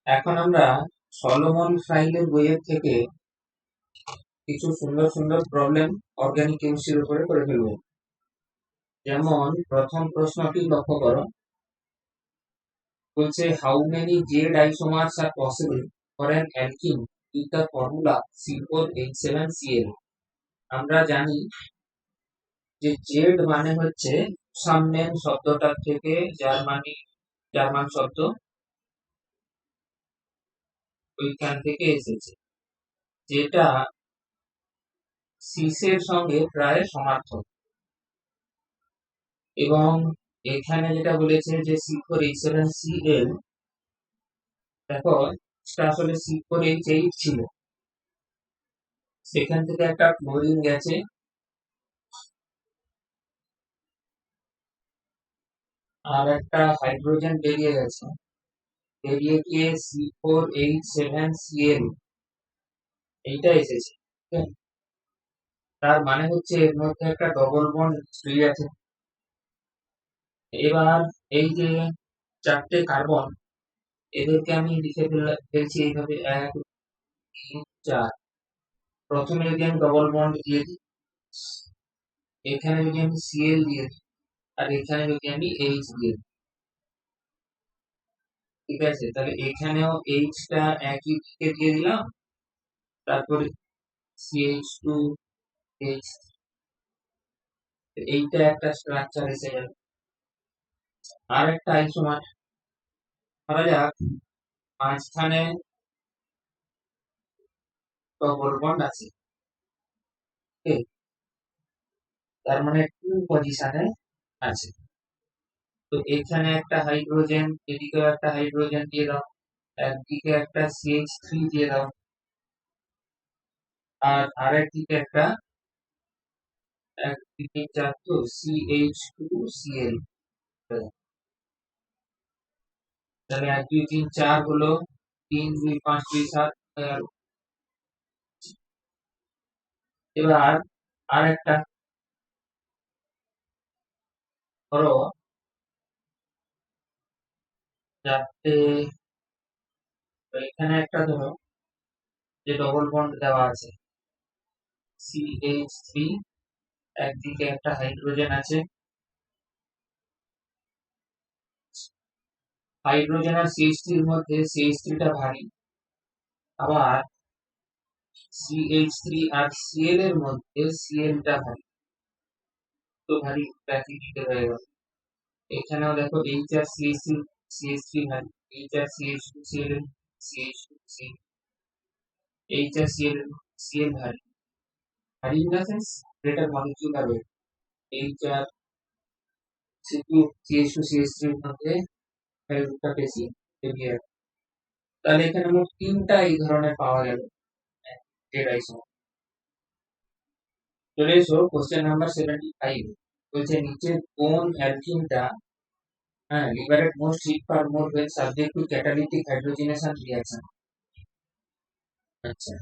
এখন আমরা সলোমন ফ্রাইলের বইয়ের থেকে কিছু সুন্দর সুন্দর প্রবলেম অর্গানিক কেমিস্ট্রির উপরে করে ফেলবো। যেমন প্রথম প্রশ্নটি লক্ষ্য করো, বলছে how many Z isomers are possible for an alkene with the formula C4H7Cl। আমরা জানি যে জেড মানে হচ্ছে সামনেন শব্দটার থেকে জার্মান শব্দ, ওইখান থেকে এসেছে, যেটা সিসের সঙ্গে প্রায় সমার্থক। এবং এখানে যেটা বলেছে যে C4H7Cl, দেখো এটা আসলে C4H8 ছিল, সেখান থেকে একটা ক্লোরিন গেছে, আর একটা হাইড্রোজেন বেরিয়ে গেছে, বেরিয়ে গিয়ে C4H7Cl এইটা এসেছে। তার মানে হচ্ছে এর মধ্যে একটা ডবল বন্ড হিস্ট্রি আছে। এবার এই যে চারটে কার্বন, এদেরকে আমি লিখে ফেলছি এইভাবে 1 2 3 4। প্রথমে যদি আমি ডবল বন্ড দিয়ে দিই, এখানে যদি আমি Cl দিয়ে দিই, আর এখানে যদি আমি H দিয়ে দিই, ঠিক আছে, তাহলে এখানেও H টা একই দিকে দিয়ে দিলাম, তারপরে CH2 H, এইটা একটা স্ট্রাকচার এসে গেল। আর একটা আইসোমার ধরা যাক, মাঝখানে ডবল বন্ড আছে, ঠিক? তার মানে 2 পজিশনে আছে। তো এখানে একটা হাইড্রোজেন, এদিকেও একটা হাইড্রোজেন দিয়ে দাও, একদিকে একটা CH3 দিয়ে দাও, আর আরেকদিকে একটা 1 2 3 4 তো CH2Cl। তাহলে 1 2 3 4 হলো, 3 2 5 2 7 হয়ে গেল। এবার আরেকটা ধরো, যাতে এখানে একটা ধরো যে ডবল বন্ড দেওয়া আছে, CH3, একদিকে একটা হাইড্রোজেন আছে, হাইড্রোজেন আর CH3 এর মধ্যে CH3 টা ভারী, আবার CH3 আর Cl এর মধ্যে Cl টা ভারী, তো ভারী প্রাকৃতিক হয়ে গেল। এখানেও দেখো H আর CH3 ভারী, H আর CH2Cl, CH2C, H আর Cl ভারী, ভারী in the sense greater molecular weight. H আর CH2CH3 এর মধ্যে ভ্যালুটা বেশি, হেভিয়ার। তাহলে এখানে মোট তিনটা এই ধরনের পাওয়া গেল জেড আইসোমার। চলে এসো কোশ্চেন নাম্বার 75। বলছে নিচে কোন অ্যালকিনটা liberate most heat per mole when subject to catalytic hydrogenation reaction। আচ্ছা,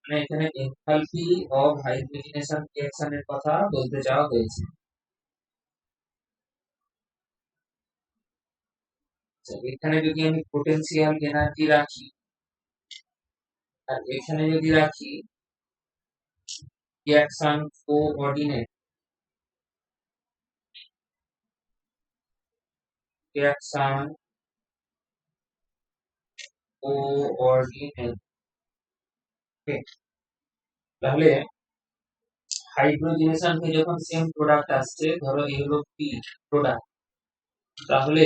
মানে এখানে এনথালপি অফ হাইড্রোজেনেশন রিঅ্যাকশন এর কথা বলতে চাওয়া হয়েছে। আচ্ছা, এখানে যদি আমি পোটেনশিয়াল এনার্জি রাখি, আর এখানে যদি রাখি রিঅ্যাকশন কোঅর্ডিনেট, রিঅ্যাকশন কোঅর্ডিনেট, তাহলে হাইড্রোজেনেশন কে যখন সেম প্রোডাক্ট আসছে, ধরো এই হলো পি প্রোডাক্ট, তাহলে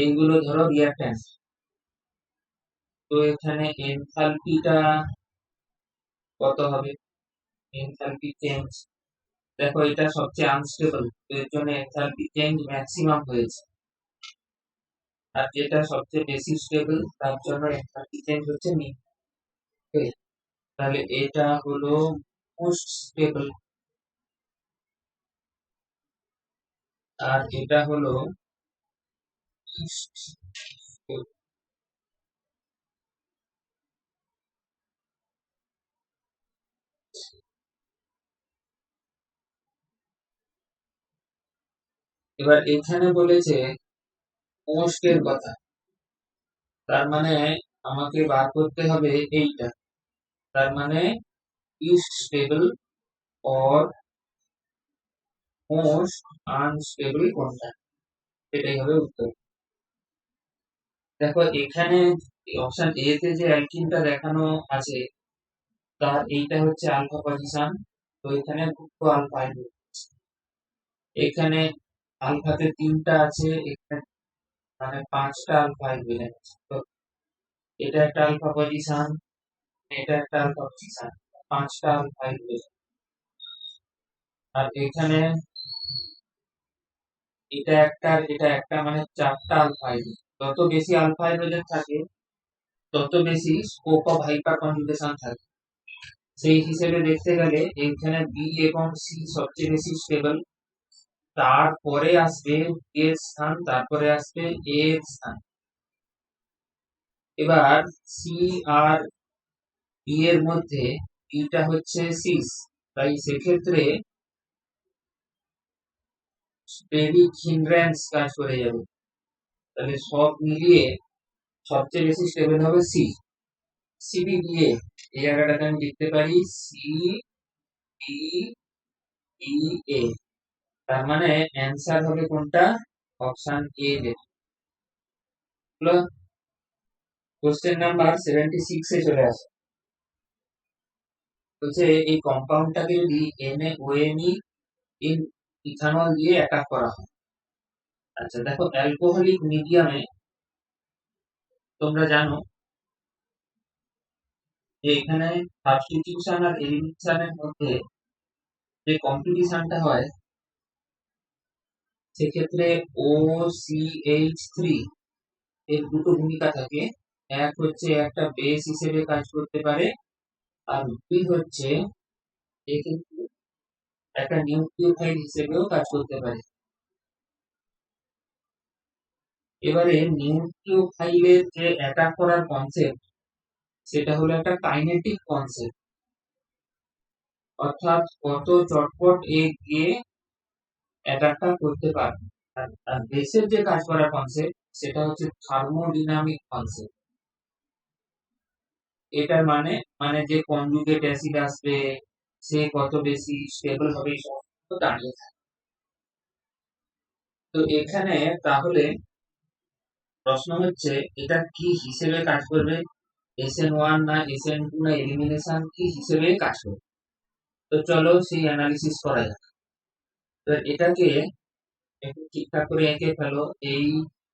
এইগুলো ধরো রিঅ্যাকট্যান্ট, তো এখানে এনথালপিটা কত হবে, এনথালপি চেঞ্জ, দেখো এটা সবচেয়ে আনস্টেবল, এর জন্য এনথালপি চেঞ্জ ম্যাক্সিমাম হয়েছে, আর যেটা সবচেয়ে বেশি স্টেবল তার জন্য এনথালপি চেঞ্জ হচ্ছে মিনিমাম। তাহলে এটা হলো মোস্ট স্টেবল, আর এটা হলো least stable। এবার এখানে বলেছে মোস্ট এর কথা, তার মানে আমাকে বার করতে হবে এইটা, তার মানে least stable or most unstable কোনটা, সেটাই হবে উত্তর। দেখো এখানে অপশন এ তে যে অ্যালকিনটা দেখানো আছে তার এইটা হচ্ছে আলফা পজিশন, তো এখানে দুটো আলফা হাইড্রোজেন, এখানে আলফাতে তিনটা আছে, এখানে মানে পাঁচটা আলফা হাইড্রোজেন আছে। তো এটা একটা আলফা পজিশন, এটা একটা আলফা পজিশন, পাঁচটা আলফা হাইড্রোজেন। আর এখানে এটা একটা আর এটা একটা, মানে চারটা আলফা হাইড্রোজেন। যত বেশি আলফা হাইড্রোজেন থাকে তত বেশি স্কোপ অফ হাইপার কনজুগেশন থাকে। সেই হিসেবে দেখতে গেলে এখানে বি এবং সি সবচেয়ে বেশি স্টেবল, তারপরে আসবে বি এর স্থান, তারপরে আসবে এ এর স্থান। এবার সি আর বি এর মধ্যে বিটা হচ্ছে সিস, তাই সেক্ষেত্রে স্টেরিক হিন্ড্রেন্স কাজ করে যাবে। তাহলে সব মিলিয়ে সবচেয়ে বেশি স্টেবল হবে সি, সিবি দিয়ে এই জায়গাটাতে আমি লিখতে পারি সি বি ই এ। তার মানে অ্যান্সার হবে কোনটা, অপশন এ যেটা। কোশ্চেন নাম্বার 76 এ চলে আসে, বলছে এই কম্পাউন্ডটাকে যদি NaONe ইন ইথানল দিয়ে অ্যাটাক করা হয়। আচ্ছা দেখো অ্যালকোহলিক মিডিয়ামে তোমরা জানো যে এখানে সাবস্টিটিউশন আর এলিমিনেশনের মধ্যে যে কম্পিটিশনটা হয় সেক্ষেত্রে OCH3 এর দুটো ভূমিকা থাকে। এক হচ্ছে একটা বেস হিসেবে কাজ করতে পারে, আর দুই হচ্ছে এ কিন্তু একটা নিউক্লিওফাইল হিসেবেও কাজ করতে পারে। এবারে নিউক্লিওফাইলের যে অ্যাটাক করার কনসেপ্ট সেটা হলো একটা কাইনেটিক কনসেপ্ট, অর্থাৎ কত চটপট এ গিয়ে অ্যাটাকটা করতে পারবে। আর বেসের যে কাজ করার কনসেপ্ট সেটা হচ্ছে থার্মোডিনামিক কনসেপ্ট। এটার মানে মানে যে কনজুগেট অ্যাসিড আসবে সে কত বেশি স্টেবল হবে এই সমস্ত দাঁড়িয়ে থাকে। তো এখানে তাহলে প্রশ্ন হচ্ছে এটা কি হিসেবে কাজ করবে, SN1 না SN2 না এলিমিনেশন কি হিসেবে কাজ করবে। তো চলো সেই অ্যানালিসিস করা যাক। তো এটাকে একটু ঠিকঠাক করে এঁকে ফেলো। এই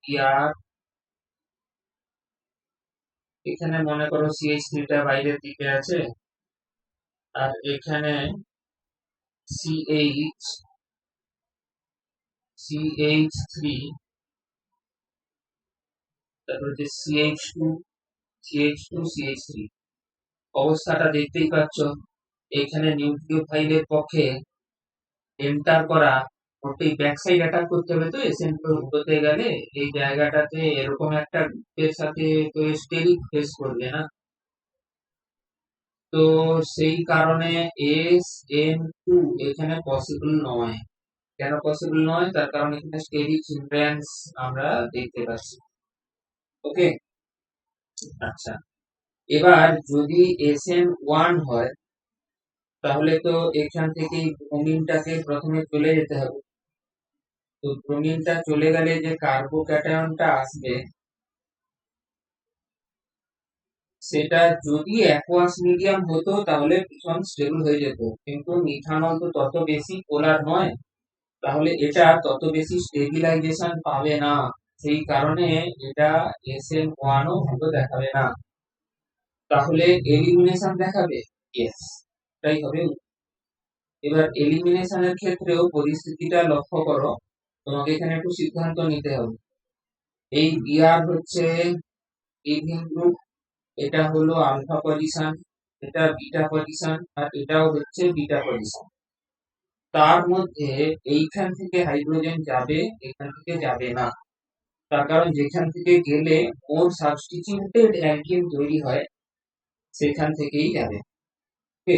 ইয়ার এখানে মনে করো CH3 টা বাইরের দিকে আছে, আর এখানে CH CH3, তারপর হচ্ছে CH2 CH2 CH3। অবস্থাটা দেখতেই পাচ্ছ, এখানে নিউক্লিওফাইলের পক্ষে এন্টার করা ওটি ব্যাক সাইড অ্যাটাক করতে হবে, তো এসএন হতে গেলে এই জায়গাটাতে এরকম একটা গ্রুপের সাথে তো স্টেরিক ফেস করবে না। তো সেই কারণে SN2 এখানে পসিবল নয়। কেন পসিবল নয়, তার কারণ এখানে স্টেরিক হিন্ড্রেন্স আমরা দেখতে পাচ্ছি। ওকে, আচ্ছা এবার যদি SN1 হয় তাহলে তো এখান থেকে ব্রোমিনটাকে প্রথমে চলে যেতে হবে। তো ব্রোমিনটা চলে গেলে যে কার্বোক্যাটায়নটা আসবে সেটা যদি অ্যাকুয়াস মিডিয়াম হতো তাহলে ভীষণ স্টেবল হয়ে যেত, কিন্তু মিথানল তো তত বেশি পোলার নয়, তাহলে এটা তত বেশি স্টেবিলাইজেশন পাবে না। সেই কারণে এটা SN1 ও ভালো দেখাবে না, তাহলে এলিমিনেশন দেখাবে। ইয়েস, তাই হবে। এবার এলিমিনেশনের ক্ষেত্রেও পরিস্থিতিটা লক্ষ্য করো, তোমাকে এখানে একটু সিদ্ধান্ত নিতে হবে। এই বিআর হচ্ছে ইভিন গ্রুপ, এটা হলো আলফা পজিশন, এটা বিটা পজিশন, আর এটাও হচ্ছে বিটা পজিশন। তার মধ্যে এইখান থেকে হাইড্রোজেন যাবে, এখান থেকে যাবে না। তার কারণ যেখান থেকে গেলে ওর সাবস্টিটিউটেড অ্যালকিন তৈরি হয় সেখান থেকেই যাবে। ওকে,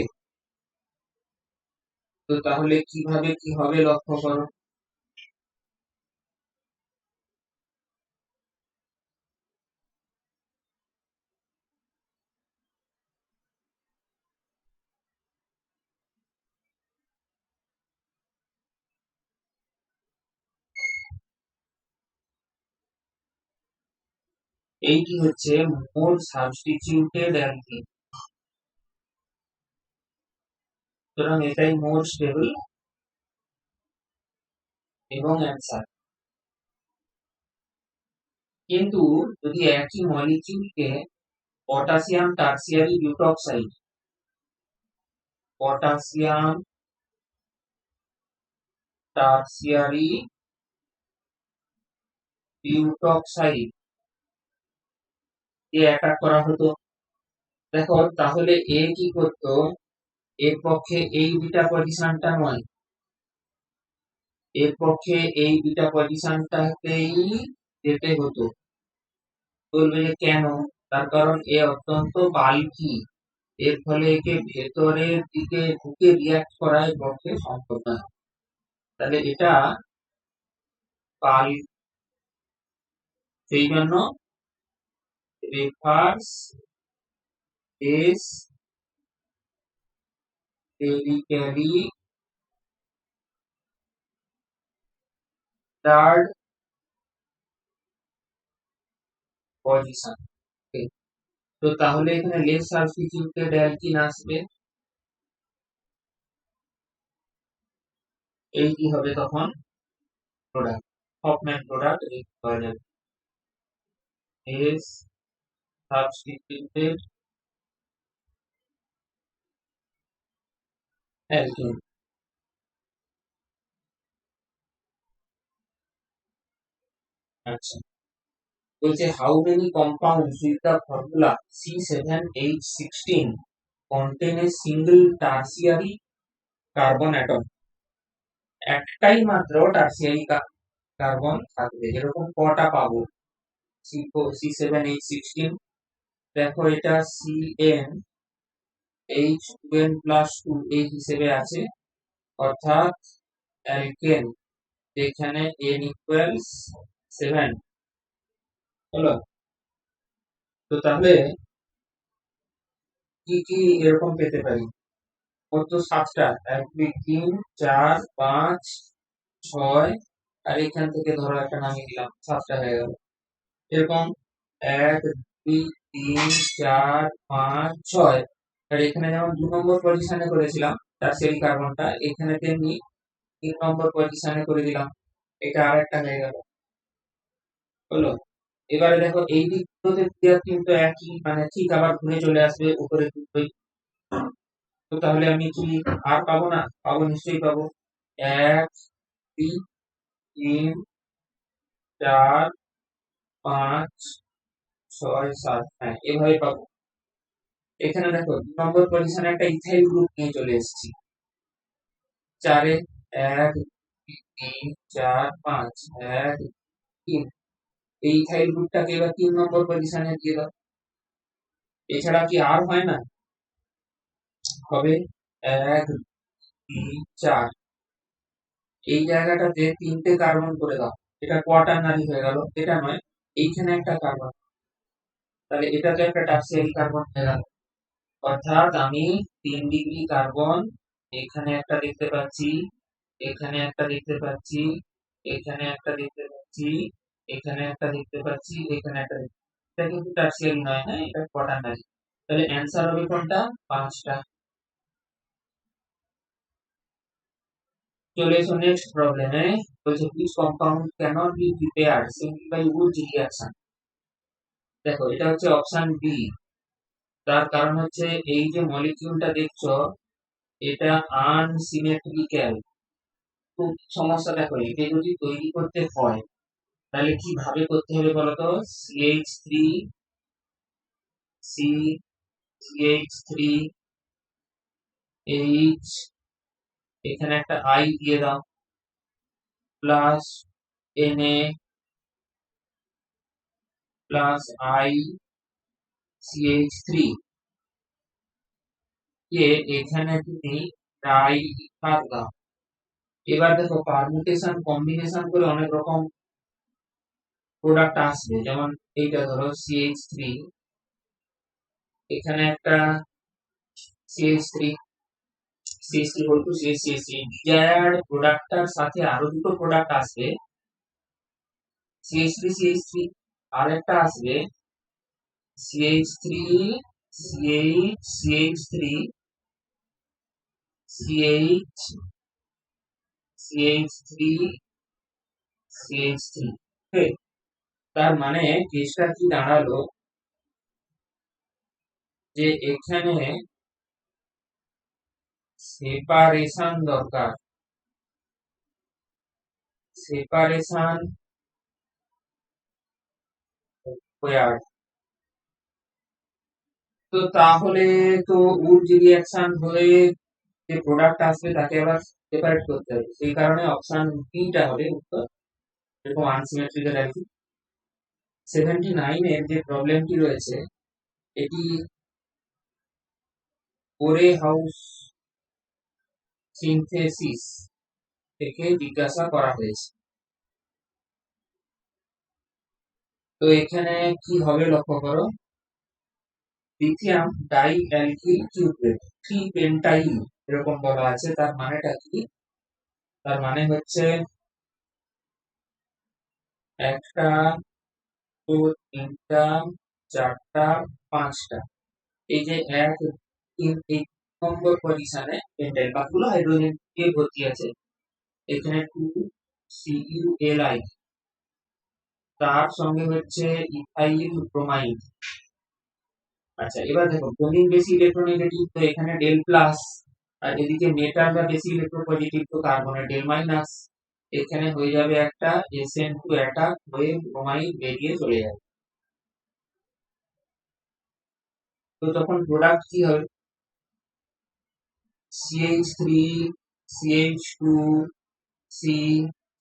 তো তাহলে কিভাবে কি হবে লক্ষ্য করো। এইটি হচ্ছে মোর সাবস্টিটিউটেড অ্যালকিন। সুতরাং এটাই মোর স্টেবল এবং অ্যান্সার। কিন্তু যদি একই মলিকিউলকে পটাশিয়াম টারসিয়ারি বিউটক্সাইড, পটাশিয়াম টারসিয়ারি বিউটক্সাইড দিয়ে অ্যাটাক করা হতো, দেখো তাহলে এ কি করতো, এর পক্ষে এই বিটা পজিশনটা নয়, এর পক্ষে এই বিটা পজিশনটাতেই যেতে হতো। বলবে যে কেন, তার কারণ এ অত্যন্ত বাল্কি, এর ফলে একে ভেতরের দিকে ঢুকে রিয়াক্ট করার পক্ষে সম্ভব নয়। তাহলে এটা বাল্ক, সেই জন্য রেফার্স এস টেরিক্যারি থার্ড পজিশন। তো তাহলে এখানে লেস সাবস্টিটিউটেড অ্যালকিন আসবে, এই কি হবে তখন প্রোডাক্ট, হফম্যান প্রোডাক্ট পাওয়া যাবে, লেস সাবস্টিটিউটেড অ্যালকিন। আচ্ছা, বলছে how many compounds with the formula C7H16 contain a single tertiary carbon atom। একটাই মাত্র টারসিয়ারি কার্বন থাকবে, যেরকম কটা পাবো, C7H16, দেখো এটা CnH2n+2 এই হিসেবে আছে, অর্থাৎ অ্যালকেন, যেখানে n ইকুয়ালস 7 হলো। তো তাহলে কি কি এরকম পেতে পারি, কত 7টা, 1 2 3 4 5 6, আর এখান থেকে ধরো একটা নামিয়ে দিলাম, 7টা হয়ে গেল। এরকম 1 2 3 4 5 6, আর এখানে যেমন 2 নম্বর পজিশনে করেছিলাম টারসিয়ারি কার্বনটা, এখানে তেমনি 3 নম্বর পজিশনে করে দিলাম, এটা আরেকটা হয়ে গেল, হলো। এবারে দেখো এই দিকগুলোতে ক্রিয়া কিন্তু একই, মানে ঠিক আবার ঘুরে চলে আসবে উপরে দুটোই। তো তাহলে আমি কি আর পাবো না, পাবো, নিশ্চয়ই পাবো। 1 2 3 4 5 6 7, হ্যাঁ এভাবে পাবো। এখানে দেখো 2 নম্বর পজিশনে একটা ইথাইল গ্রুপ নিয়ে চলে এসেছি, 4 এ 1 2 3 4 5 1 3, এই ইথাইল গ্রুপটাকে এবার 3 নম্বর পজিশনে দিয়ে দাও, এছাড়া কি আর হয় না, হবে 1 2 4, এই জায়গাটাতে 3টে কার্বন করে দাও, এটা কোয়াটারনারি হয়ে গেল, এটা নয়, এইখানে একটা কার্বন, তাহলে এটা তো একটা টারসিয়ারি কার্বন হয়ে গেল, অর্থাৎ আমি 3 ডিগ্রি কার্বন এখানে একটা দেখতে পাচ্ছি, এখানে একটা দেখতে পাচ্ছি, এখানে একটা দেখতে পাচ্ছি, এখানে একটা দেখতে পাচ্ছি, এখানে একটা এটা কিন্তু টারসিয়ারি নয়, হ্যাঁ এটা কোয়াটারনারি। তাহলে অ্যান্সার হবে কোনটা, 5টা। চলে এসো নেক্সট প্রবলেমে, বলছে which compound cannot be prepared simply by Wood reaction। দেখো এটা হচ্ছে অপশন বি, তার কারণ হচ্ছে এই যে মলিকিউলটা দেখছো এটা আনসিমেট্রিক্যাল। খুব সমস্যা, দেখো এটা যদি তৈরি করতে হয় তাহলে কিভাবে করতে হবে বলতো, CH3 C CH3 H, এখানে একটা I দিয়ে দাও, plus Na plus I CH3 কে এখানে তুমি ট্রাই ইথার দাও। এবার দেখো পারমুটেশন কম্বিনেশন করে অনেক রকম প্রোডাক্ট আসবে, যেমন এইটা ধরো CH3, এখানে একটা CH3 CH3 বলতো CH3 ডিজায়ার্ড প্রোডাক্টটার সাথে আরো দুটো প্রোডাক্ট আসবে, CH3 CH3 আর একটা আসবে CH3 CH3 CH CH3 CH3। তার মানে কেসটা কি দাঁড়ালো যে এখানে সেপারেশন দরকার, সেপারেশন রিকোয়ার্ড। তো তাহলে তো উড রিঅ্যাকশন হয়ে যে প্রোডাক্ট আসবে তাকে আবার সেপারেট করতে হবে, সেই কারণে অপশন বিটা হবে উত্তর, এরকম আনসিমেট্রিক্যাল আর কি। 79 এর যে প্রবলেমটি রয়েছে এটি কোরে হাউস সিনথেসিস থেকে জিজ্ঞাসা করা হয়েছে। তো এখানে কি হবে লক্ষ্য করো, লিথিয়াম ডাই অ্যালকিল কিউপ্রেট 3 পেন্টাইল এরকম বলা আছে। তার মানেটা কি? তার মানে হচ্ছে একটা, দুটো, তিনটা, চারটা, পাঁচটা, এই যে এক, তিন, এই নম্বর পজিশনে পেন্টাইল, বাকিগুলো হাইড্রোজেন দিয়ে ভর্তি আছে। এখানে 2 CuLi, তার সঙ্গে হচ্ছে ইথাইল ব্রোমাইড। আচ্ছা, এবার দেখো ব্রোমিন বেশি ইলেকট্রোনেগেটিভ, তো এখানে ডেল প্লাস, আর এদিকে মেটাল বা বেশি ইলেকট্রোপজিটিভ, তো কার্বনে ডেল মাইনাস। এখানে হয়ে যাবে একটা SN2 অ্যাটাক হয়ে ব্রোমাইড বেরিয়ে চলে যাবে। তো তখন প্রোডাক্ট কি হবে? CH3 CH2 C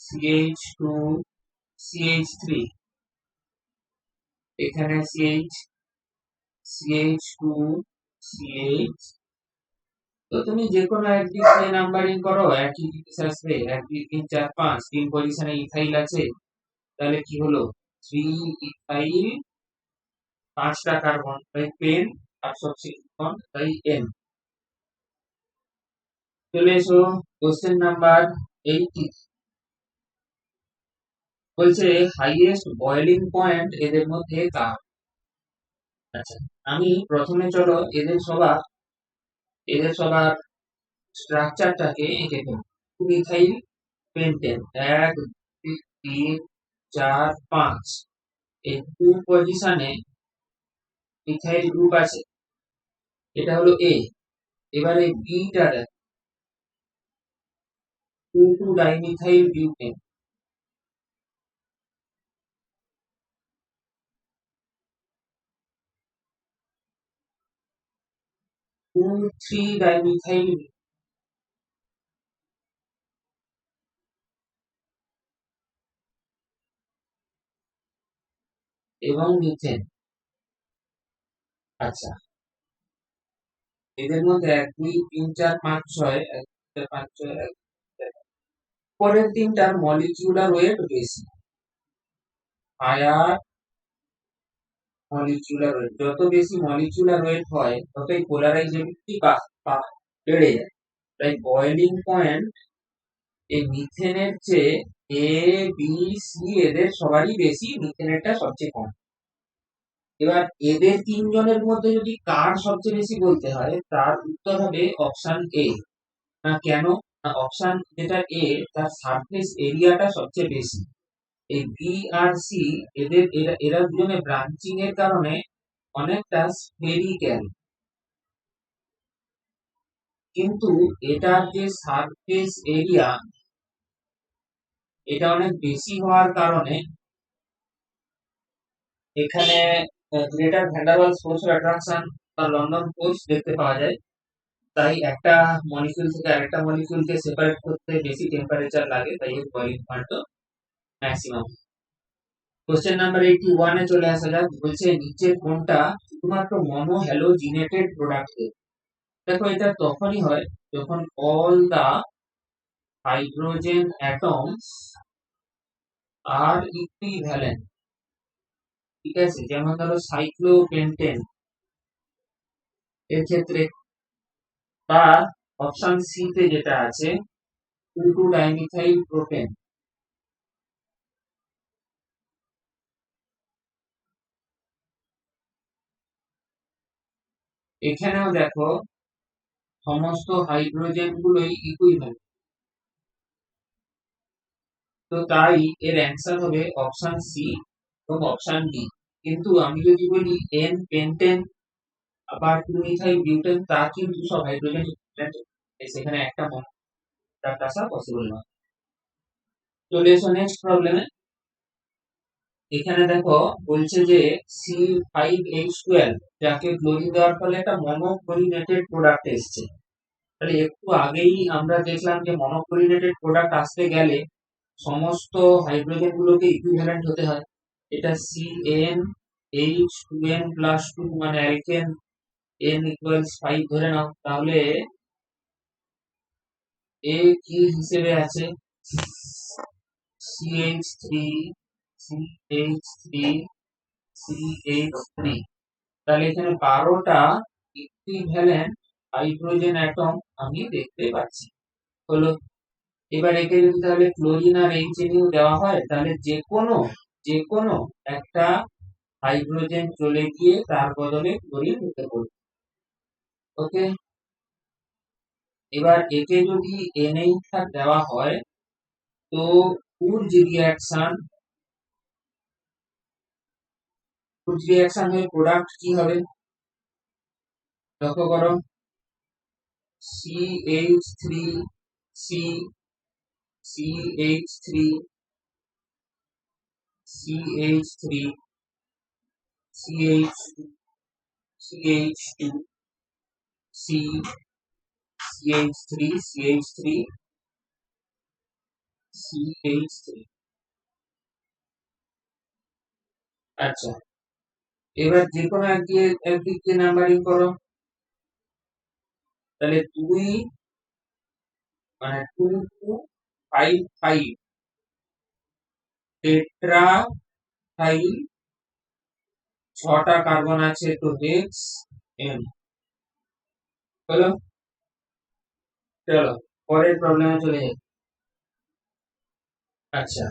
CH2 CH3, এখানে CH CH2 CH। তো তুমি যে কোনো একদিক দিয়ে নাম্বারিং করো, একই জিনিস আসবে। 1 2 3 4 5, 3 পজিশনে ইথাইল আছে, তাহলে কি হলো 3 ইথাইল, 5টা কার্বন, তাই পেন, আর সবসিকুয়েন্ট তাই এন। চলে এসো কোশ্চেন নাম্বার 80। বলছে হাইয়েস্ট বয়েলিং পয়েন্ট এদের মধ্যে কার? আচ্ছা, আমি প্রথমে চলো এদের সবার স্ট্রাকচারটাকে এঁকে ফেলি। মিথাইল পেন্টেন 1 2 3 4 5, এই 2 পজিশনে মিথাইল গ্রুপ আছে, এটা হলো এ। এবারে বিটা দেখ, 2 ডাইমিথাইল বিউটেন, 3 ডাইমিথাইল এবং মিথেন। আচ্ছা, এদের মধ্যে 1 2 3 4 5 6, 1 2 3 4 5 6, পরের তিনটার মলিকিউলার ওয়েট বেশি। হায়ার মলিকিউলার ওয়েট, যত বেশি মলিকিউলার ওয়েট হয় ততই পোলারাইজেবিলিটি বেড়ে যায়। তাই বয়েলিং পয়েন্ট এই মিথেনের চেয়ে এ বি সি এদের সবারই বেশি, মিথেনেরটা সবচেয়ে কম। এবার এদের তিনজনের মধ্যে যদি কার সবচেয়ে বেশি বলতে হয়, তার উত্তর হবে অপশন এ। না কেন? না, অপশন যেটা এ, তার সারফেস এরিয়াটা সবচেয়ে বেশি। এই বি আর সি এরা দুজনে ব্রাঞ্চিং এর কারণে অনেকটা স্ফেরিক্যাল, কিন্তু এটার যে সারফেস এরিয়া এটা অনেক বেশি হওয়ার কারণে এখানে greater van der Waals force of attraction বা লন্ডন ফোর্স দেখতে পাওয়া যায়। তাই একটা মলিকিউল থেকে আরেকটা মলিকিউলকে সেপারেট করতে বেশি টেম্পারেচার লাগে, তাই এর বয়েলিং পয়েন্টও ম্যাক্সিমাম। কোশ্চেন নাম্বার 81 এ চলে আসা যাক। বলছে নিচে কোনটা শুধুমাত্র মনো হ্যালোজিনেটেড প্রোডাক্ট? দেখো, এটা তখনই হয় যখন all the hydrogen atoms are equivalent. ঠিক আছে, যেমন ধরো সাইক্লোপেন্টেন এর ক্ষেত্রে, বা অপশন সি তে যেটা আছে 2 ডাইমিথাইল প্রোপেন। এখানেও দেখো সমস্ত হাইড্রোজেন গুলোই ইকুইভ্যালেন্ট, তো তাই এর অ্যান্সার হবে অপশন সি এবং অপশন ডি। কিন্তু আমি যদি বলি এন পেন্টেন আবার 2 মিথাইল বিউটেন, তা কিন্তু সব হাইড্রোজেন সেখানে একটা মনোমর আসা পসিবল নয়। চলে এসো নেক্সট প্রবলেমে। এখানে দেখো বলছে যে C5H12 যাকে ক্লোরিন দেওয়ার ফলে একটা মনোক্লোরিনেটেড প্রোডাক্ট এসছে। তাহলে একটু আগেই আমরা দেখলাম যে মনোক্লোরিনেটেড প্রোডাক্ট আসতে গেলে সমস্ত হাইড্রোজেন গুলোকে ইকুইভ্যালেন্ট হতে হয়। এটা CnH2n+2 মানে অ্যালকেন n = 5 ধরে নাও, তাহলে এ কি হিসেবে আছে CH3 CH3 CH3। তাহলে এখানে 12টা ইকুইভ্যালেন্ট হাইড্রোজেন অ্যাটম আমি দেখতে পাচ্ছি। হলো, এবার একে যদি তাহলে ক্লোরিন আর HNO দেওয়া হয়, তাহলে যে কোনো একটা হাইড্রোজেন চলে গিয়ে তার বদলে ক্লোরিন নিতে বলবে। ওকে, এবার একে যদি NH দেওয়া হয়, তো উডস রিঅ্যাকশন হয়ে প্রোডাক্ট কি হবে লক্ষ্য করো। CH3 C CH3 CH3 CH2 CH2 C CH3 CH3 CH3। আচ্ছা, এবার যে কোনো একদিক দিয়ে নাম্বারিং করো। তাহলে 2 মানে 2 2 5 5 টেট্রা থাইল, 6টা কার্বন আছে, তো হেক্স এন। হলো, চলো পরের প্রবলেমে চলে যাই। আচ্ছা,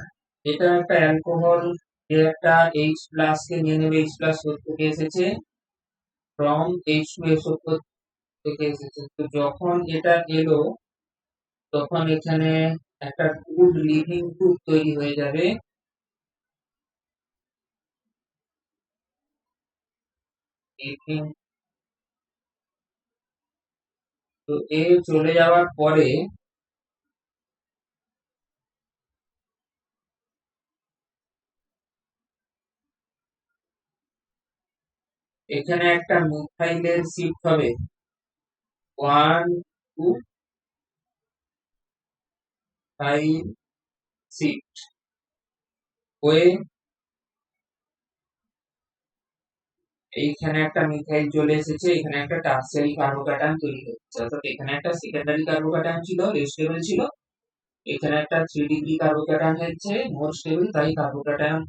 এটা একটা অ্যালকোহল, যে একটা H+ কে নিয়ে নেবে, H+ থেকে এসেছে, ফ্রম H2SO থেকে এসেছে। তো যখন এটা এলো, তখন এখানে একটা গুড লিভিং গ্রুপ তৈরি হয়ে যাবে। তো এ চলে যাওয়ার পরে এখানে একটা মিথাইলের শিফট হবে 1 2 5 শিফট হয়ে এইখানে একটা মিথাইল চলে এসেছে, এখানে একটা টারসিয়ারি কার্বোক্যাটায়ন তৈরি হচ্ছে। অর্থাৎ এখানে একটা সেকেন্ডারি কার্বোক্যাটায়ন ছিল, রেস্টেবল ছিল, এখানে একটা 3 ডিগ্রি কার্বোক্যাটায়ন হচ্ছে মোর স্টেবল, তাই কার্বোক্যাটায়ন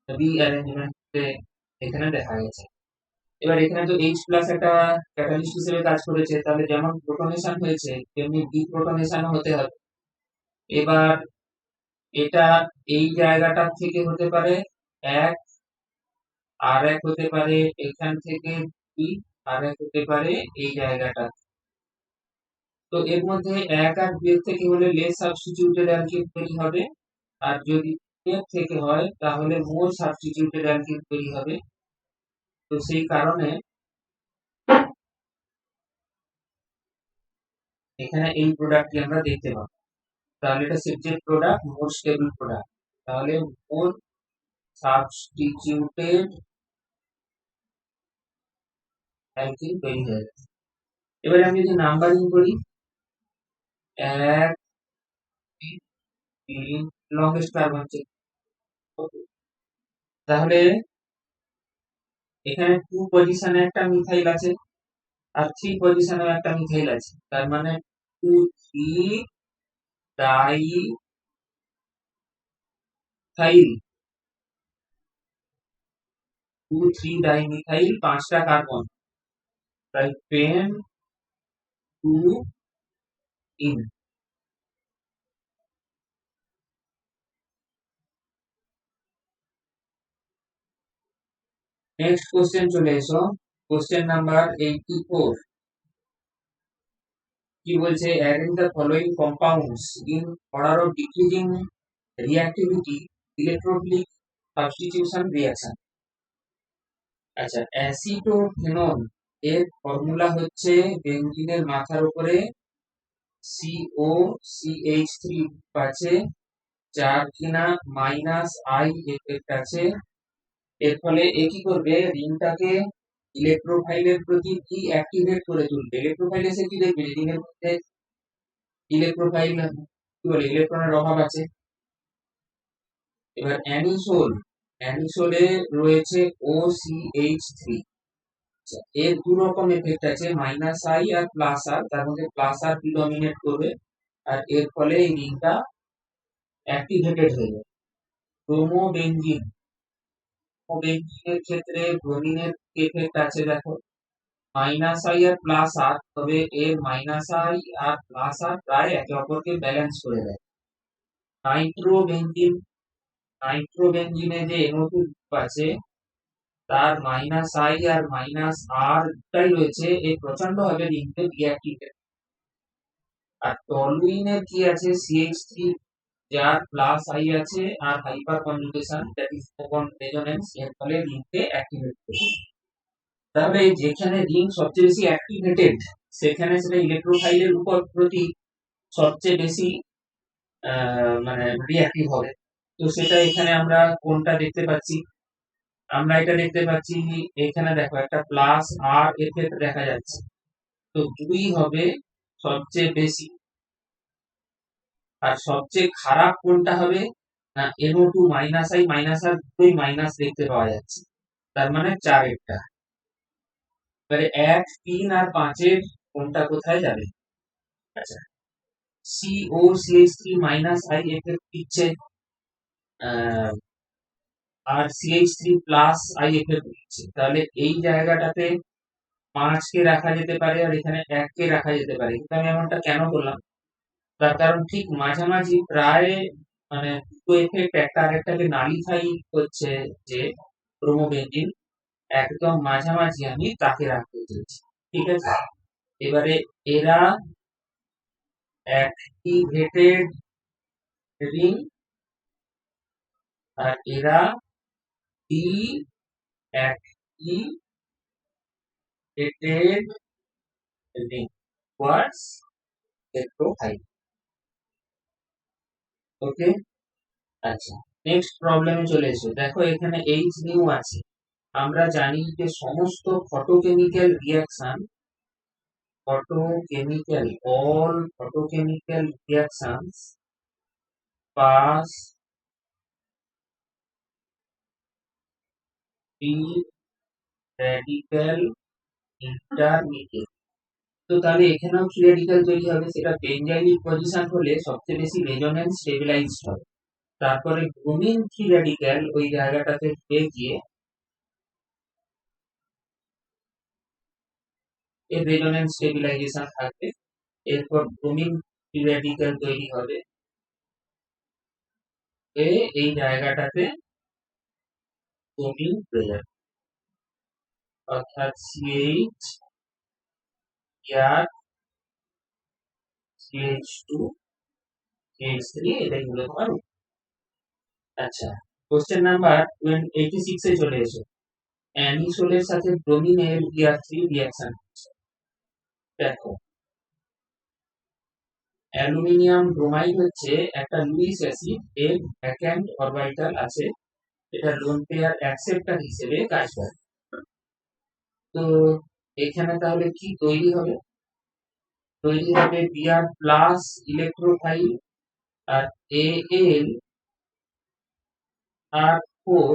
রিঅ্যারেঞ্জমেন্টে এখানে দেখা গেছে। এবার এখানে তো H+ একটা ক্যাটালিস্ট হিসেবে কাজ করেছে, তাহলে যেমন প্রোটনেশন হয়েছে তেমনি ডিপ্রোটনেশনও হতে হবে। এবার এটা এই জায়গাটা থেকে হতে পারে 1, আর এক হতে পারে এখান থেকে 2, আর এক হতে পারে এই জায়গাটা। তো এর মধ্যে 1 আর 2 এর থেকে হলে লেস সাবস্টিটিউটেড অ্যালকিন তৈরি হবে, আর যদি এর থেকে হয় তাহলে মোর সাবস্টিটিউটেড অ্যালকিন তৈরি হবে। তো সেই কারণে এখানে এই প্রোডাক্টটি আমরা দেখতে পাবো। তাহলে এটা সাবজেক্ট প্রোডাক্ট, মোর স্টেবল প্রোডাক্ট, তাহলে মোর সাবস্টিটিউটেড অ্যালকিন তৈরি হয়ে যাবে। এবারে আমি যদি নাম্বারিং করি, 1 3 লংগেস্ট কার্বন চেন, তাহলে এখানে 2 পজিশনে একটা মিথাইল আছে আর 3 পজিশনেও একটা মিথাইল আছে, তার মানে 2 3 ডাইথাইল 2 3 ডাইমিথাইল, 5টা কার্বন, তাই পেন 2 ইন। নেক্সট কোশ্চেন চলে এসো। কোশ্চেন নাম্বার 84 কি বলছে, arrange the following compounds in order of decreasing reactivity electrophilic substitution reaction. আচ্ছা, অ্যাসিটোফেনল এর ফর্মুলা হচ্ছে বেঞ্জিনের মাথার উপরে COCH3 আছে, যার কিনা -I এফেক্ট আছে। এর ফলে এ কি করবে, রিংটাকে ইলেকট্রোফাইলের প্রতি কি অ্যাক্টিভেট করে তুলবে। ইলেকট্রোফাইল এসে কি দেখবে, রিংয়ের মধ্যে ইলেকট্রোফাইল কি বলে ইলেকট্রনের অভাব আছে। এবার অ্যানিসোলে রয়েছে OCH3। এর দু রকম এফেক্ট আছে, -I আর +R। তার মধ্যে +R প্রিডমিনেট করবে আর এর ফলে এই রিংটা অ্যাক্টিভেটেড হয়ে যাবে। ব্রোমোবেনজিনের ক্ষেত্রে ব্রোমিনের এফেক্ট আছে, দেখো -I আর +R, তবে এর -I আর +R প্রায় একে অপরকে ব্যালেন্স করে দেয়। নাইট্রোবেনজিনে যে NO2 গ্রুপ আছে তার -I আর -R দুটাই রয়েছে, এই প্রচন্ড ভাবে রিংকে ডিঅ্যাক্টিভেট। আর টলুইনের কি আছে, CH3, যার +I আছে আর hyperconjugation that is open resonance, এর ফলে রিংকে অ্যাক্টিভেট করে। তাহলে যেখানে রিং সবচেয়ে বেশি অ্যাক্টিভেটেড সেখানে সেটা ইলেকট্রোফাইলের উপর প্রতি সবচেয়ে বেশি মানে রিঅ্যাক্টিভ হবে। তো সেটা এখানে আমরা কোনটা দেখতে পাচ্ছি, আমরা এটা দেখতে পাচ্ছি এখানে দেখো একটা +R এফেক্ট দেখা যাচ্ছে। তো 2 হবে সবচেয়ে বেশি। আর সবচেয়ে খারাপ কোনটা হবে না, NO2 -I -R দুটোই মাইনাস দেখতে পাওয়া যাচ্ছে, তার মানে 4 এরটা। এবারে 1, 3 আর 5 এর কোনটা কোথায় যাবে। আচ্ছা, COCH3 -I এফেক্ট দিচ্ছে আর CH3 +I এফেক্ট দিচ্ছে, তাহলে এই জায়গাটাতে 5 কে রাখা যেতে পারে আর এখানে 1 কে রাখা যেতে পারে। কিন্তু আমি এমনটা কেন করলাম, তার কারণ ঠিক মাঝামাঝি প্রায় মানে দুটো এফেক্ট একটা আরেকটাকে নালিফাই করছে, যে ব্রোমোবেনজিন একদম মাঝামাঝি আমি তাকে রাখতে চেয়েছি। ঠিক আছে, এবারে এরা অ্যাক্টিভেটেড রিং আর এরা ডিঅ্যাক্টিভেটেড রিং ওয়ার্ডস ইলেকট্রোফাইল। ওকে, আচ্ছা নেক্সট প্রবলেমে চলে এসো। দেখো এখানে H নিউ আছে। আমরা জানি যে সমস্ত photochemical reaction, all photochemical reactions pass free radical intermediate। তো তাহলে এখানেও ফ্রি রেডিক্যাল তৈরি হবে, সেটা বেঞ্জাইলিক পজিশন হলে সবচেয়ে বেশি রেজোনেন্স স্টেবিলাইজড হবে। তারপরে ব্রোমিন ফ্রি রেডিক্যাল ওই জায়গাটাতে গিয়ে এর রেজোনেন্স স্টেবিলাইজেশন থাকবে। এরপর ব্রোমিন ফ্রি রেডিক্যাল তৈরি হবে, এই জায়গাটাতে ব্রোমিন প্রেজার, অর্থাৎ CH আর CH2 CH3, এটাই হলো তোমার। আচ্ছা, কোশ্চেন নাম্বার 86 এ চলে এসো। অ্যানিসোলের সাথে ব্রোমিনের Br3 রিঅ্যাকশন। দেখো অ্যালুমিনিয়াম ব্রোমাইড হচ্ছে একটা লুইস অ্যাসিড, এর ভ্যাকান্ট অরবিটাল আছে, এটা লোন পেয়ার অ্যাকসেপ্টর হিসেবে কাজ করে। তো এখানে তাহলে কি তৈরি হবে, Br প্লাস ইলেকট্রোফাইল আর Al আর 4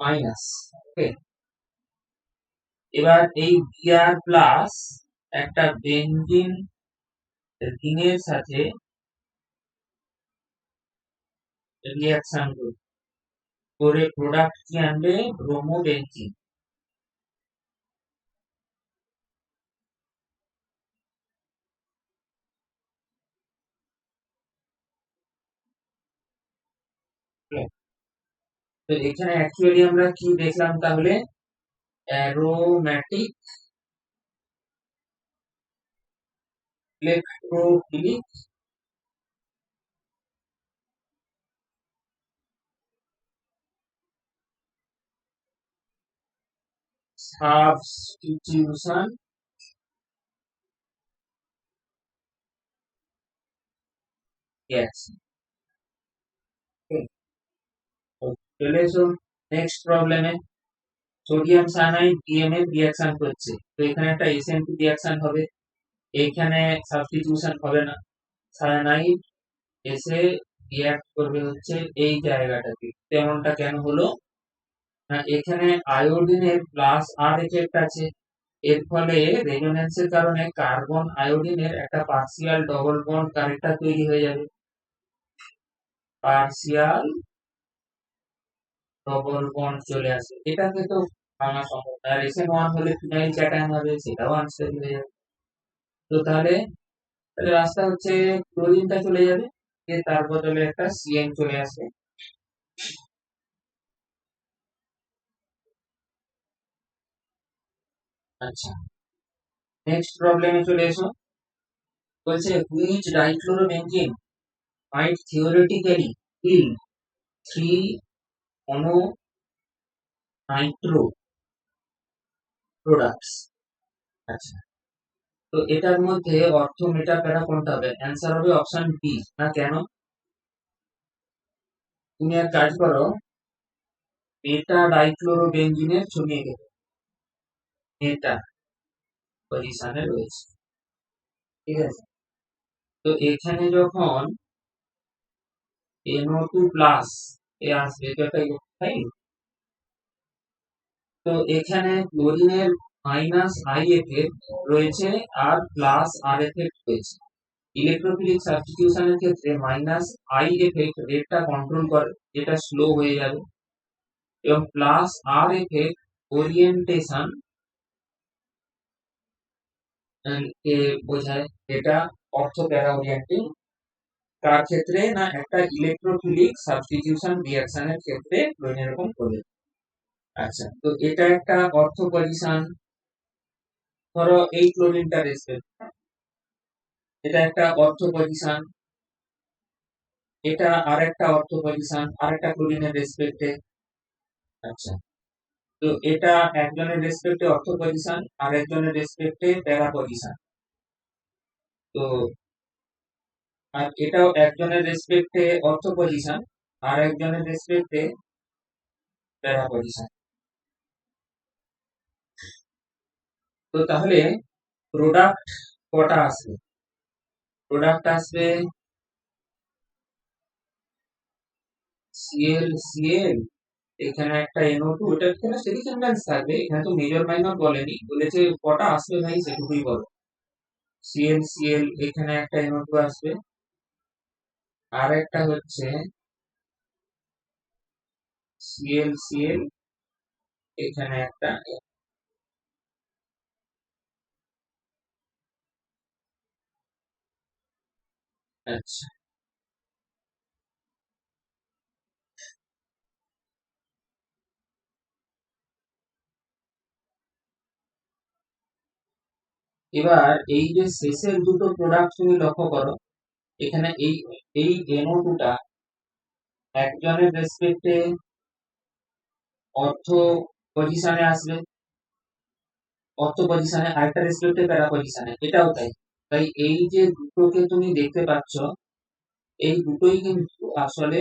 মাইনাস। ওকে, এবার এই Br প্লাস একটা বেনজিন রিংয়ের সাথে রিঅ্যাকশন করে প্রোডাক্ট কি আনবে, ব্রোমোবেনজিন। তো এখানে অ্যাকচুয়ালি আমরা কি দেখলাম, তাহলে অ্যারোম্যাটিক ইলেকট্রোফিলিক সাবস্টিটিউশন রিঅ্যাকশন। চলে এসো নেক্সট প্রবলেমে। সোডিয়াম সায়ানাইড ডিএমএফ রিঅ্যাকশন করছে, তো এখানে একটা SN2 রিঅ্যাকশন হবে, এইখানে সাবস্টিটিউশন হবে না, সায়ানাইড এসে রিঅ্যাক্ট করবে হচ্ছে এই জায়গাটাতে। তেমনটা কেন হলো না, এখানে আয়োডিনের প্লাস আর এফেক্ট আছে, এর ফলে রেজোন্যান্সের কারণে কার্বন আয়োডিনের একটা পার্সিয়াল ডবল বন্ড কারেক্টার তৈরি হয়ে যাবে, পার্সিয়াল ডবল বন্ড চলে আসে, এটাকে তো ভাঙা সম্ভব না। আর SN1 হলে ফিনাইল ক্যাটায়ন হবে, সেটাও আনস্টেবল হয়ে যাবে। তো তাহলে তাহলে রাস্তা হচ্ছে ক্লোরিনটা চলে যাবে, তার বদলে একটা CN চলে আসবে। আচ্ছা, নেক্সট প্রবলেমে চলে এসো। বলছে which ডাইক্লোরোবেনজিন might theoretically kill 3 mononitro products। আচ্ছা, তো এটার মধ্যে অর্থ মেটা প্যারা কোনটা হবে? অ্যান্সার হবে অপশন বি। না কেন? তুমি এক কাজ করো, মেটা ডাইক্লোরোবেনজিনের ছবি এঁকে দাও, মেটা পজিশনে রয়েছে, ঠিক আছে? তো এখানে যখন NO2 প্লাস এ আসবে, তো একটা তাই, তো এখানে ক্লোরিনের মাইনাস আই এফেক্ট রয়েছে আর প্লাস আর এফেক্ট রয়েছে। ইলেকট্রোফিলিক সাবস্টিটিউশনের ক্ষেত্রে মাইনাস আই এফেক্ট রেটটা কন্ট্রোল করে, যেটা স্লো হয়ে যাবে, এবং প্লাস আর এফেক্ট ওরিয়েন্টেশন কে বোঝায়, যেটা অর্থ প্যারা ওরিয়েন্টিং কার ক্ষেত্রে না, একটা ইলেকট্রোফিলিক সাবস্টিটিউশন রিঅ্যাকশনের ক্ষেত্রে ক্লোরিন এরকম করে। আচ্ছা, তো এটা একটা অর্থ পজিশন, ধরো এই ক্লোরিনটা রেসপেক্ট, এটা একটা অর্থ পজিশন, এটা আরেকটা অর্থ পজিশন, আরেকটা ক্লোরিনের রেসপেক্টে। আচ্ছা, তো এটা একজনের রেসপেক্টে অর্থ পজিশন, আর একজনের রেসপেক্টে প্যারা পজিশন। তো আর এটাও একজনের রেসপেক্টে অর্থ পজিশন, আর একজনের রেসপেক্টে প্যারা পজিশন। তো তাহলে প্রোডাক্ট কটা আসবে? প্রোডাক্ট আসবে CL, এখানে একটা NO2, এটা এখানে স্টেরিক ব্যালেন্স থাকবে, এখানে তো মেজর মাইনর বলেনি, বলেছে কটা আসবে ভাই সেটুকুই বলো। CL, এখানে একটা NO2 আসবে, আর একটা হচ্ছে CL, এখানে একটা। আচ্ছা, এবার এই যে শেষের দুটো প্রোডাক্ট তুমি লক্ষ্য করো, এখানে এই এই NO2 টা একজনের রেসপেক্টে অর্থ পজিশনে আসবে, অর্থ পজিশনে, আরেকটা রেসপেক্টে প্যারা পজিশনে, এটাও তাই। তাই এই যে দুটোকে তুমি দেখতে পাচ্ছ, এই দুটোই কিন্তু আসলে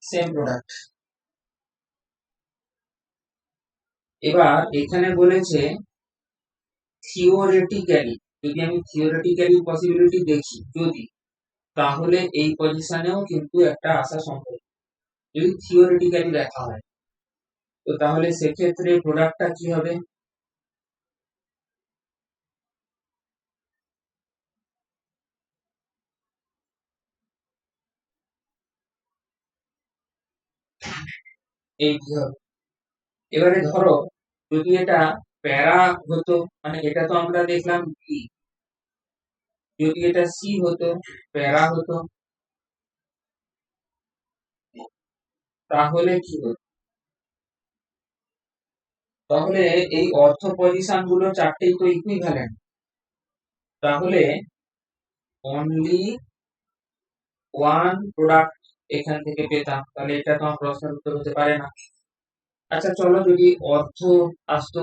সেম প্রোডাক্ট। এবার এখানে বলেছে থিওরেটিক্যালি, যদি আমি থিওরেটিক্যালি পসিবিলিটি দেখি যদি, তাহলে এই পজিশনেও কিন্তু একটা আসা সম্ভব, যদি থিওরেটিক্যালি দেখা হয়। তো তাহলে সেক্ষেত্রে প্রোডাক্টটা কি হবে? এই কি হবে? এবারে ধরো যদি এটা প্যারা হতো, মানে এটা তো আমরা দেখলাম বি, যদি এটা সি হতো, প্যারা হতো, তাহলে কি হতো? তাহলে এই অর্থ পজিশন গুলো চারটেই তো ইকুইভ্যালেন্ট, তাহলে অনলি ওয়ান প্রোডাক্ট এখান থেকে পেতাম, তাহলে এটা তো আমার প্রশ্নের উত্তর হতে পারে না। আচ্ছা চলো, যদি অর্থ আসতো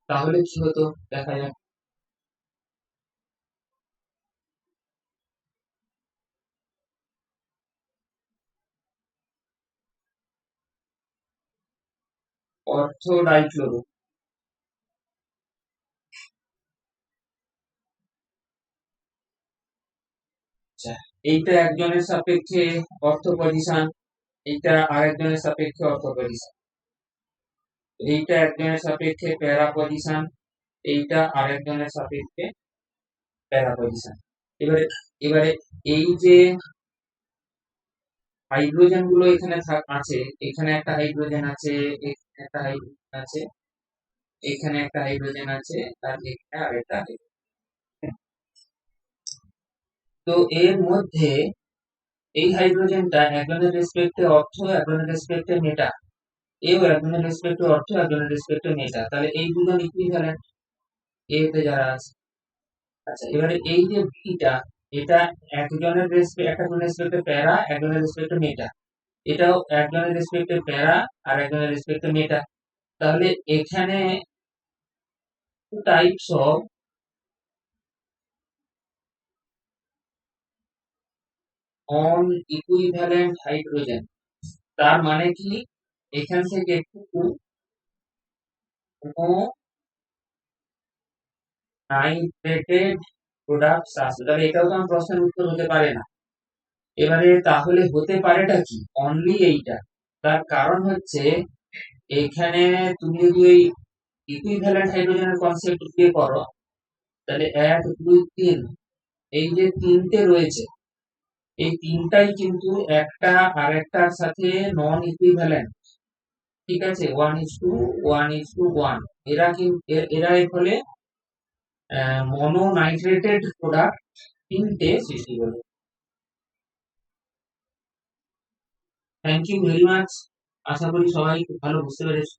তাহলে কি হতো দেখা যাক। অর্থ ডাইক্লোরো, আচ্ছা এইটা একজনের সাপেক্ষে অর্থ পজিশন, এইটা আরেকজনের সাপেক্ষে অর্থ পজিশন, এইটা একজনের সাপেক্ষে প্যারা পজিশন, এইটা আরেকজনের সাপেক্ষে প্যারা পজিশন। এবারে এবারে এই যে হাইড্রোজেন গুলো এখানে আছে, এখানে একটা হাইড্রোজেন আছে, এখানে একটা হাইড্রোজেন আছে, এখানে একটা হাইড্রোজেন আছে, আর এখানে আরেকটা হাইড্রোজেন। তো এর মধ্যে এই হাইড্রোজেনটা একজনের রেসপেক্টে অর্থ, একজনের রেসপেক্টে মেটা, এও একজনের রেসপেক্টে অর্থ, একজনের রেসপেক্টে মেটা, তাহলে এই দুজন ইকুইভ্যালেন্ট এতে যারা আছে। আচ্ছা এবারে এই যে বিটা, এটা একজনের রেসপেক্ট, একটা রেসপেক্টে প্যারা, একজনের রেসপেক্টে মেটা, এটাও একজনের রেসপেক্টে প্যারা আর একজনের রেসপেক্টে মেটা, তাহলে এখানে types of on equivalent hydrogen, তার মানে কি এখান থেকে একটু নাইট্রেটেড প্রোডাক্টস আছে, তাহলে এটাও তো আমার প্রশ্নের উত্তর হতে পারে না। এবারে তাহলে হতে পারেটা কি, অনলি এইটা। তার কারণ হচ্ছে এখানে তুমি যদি ওই ইকুইভ্যালেন্ট হাইড্রোজেনের কনসেপ্ট দিয়ে করো, তাহলে এক দুই তিন, এই যে তিনটে রয়েছে, এই তিনটাই কিন্তু একটা আরেকটার সাথে নন ইকুইভ্যালেন্ট, ঠিক আছে, 1:1:1, এরা কিন্তু এরা ফলে মনোনাইট্রেটেড প্রোডাক্ট তিনটে সৃষ্টি করবে। থ্যাংক ইউ ভেরি মাচ, আশা করি সবাই খুব ভালো বুঝতে পেরেছো।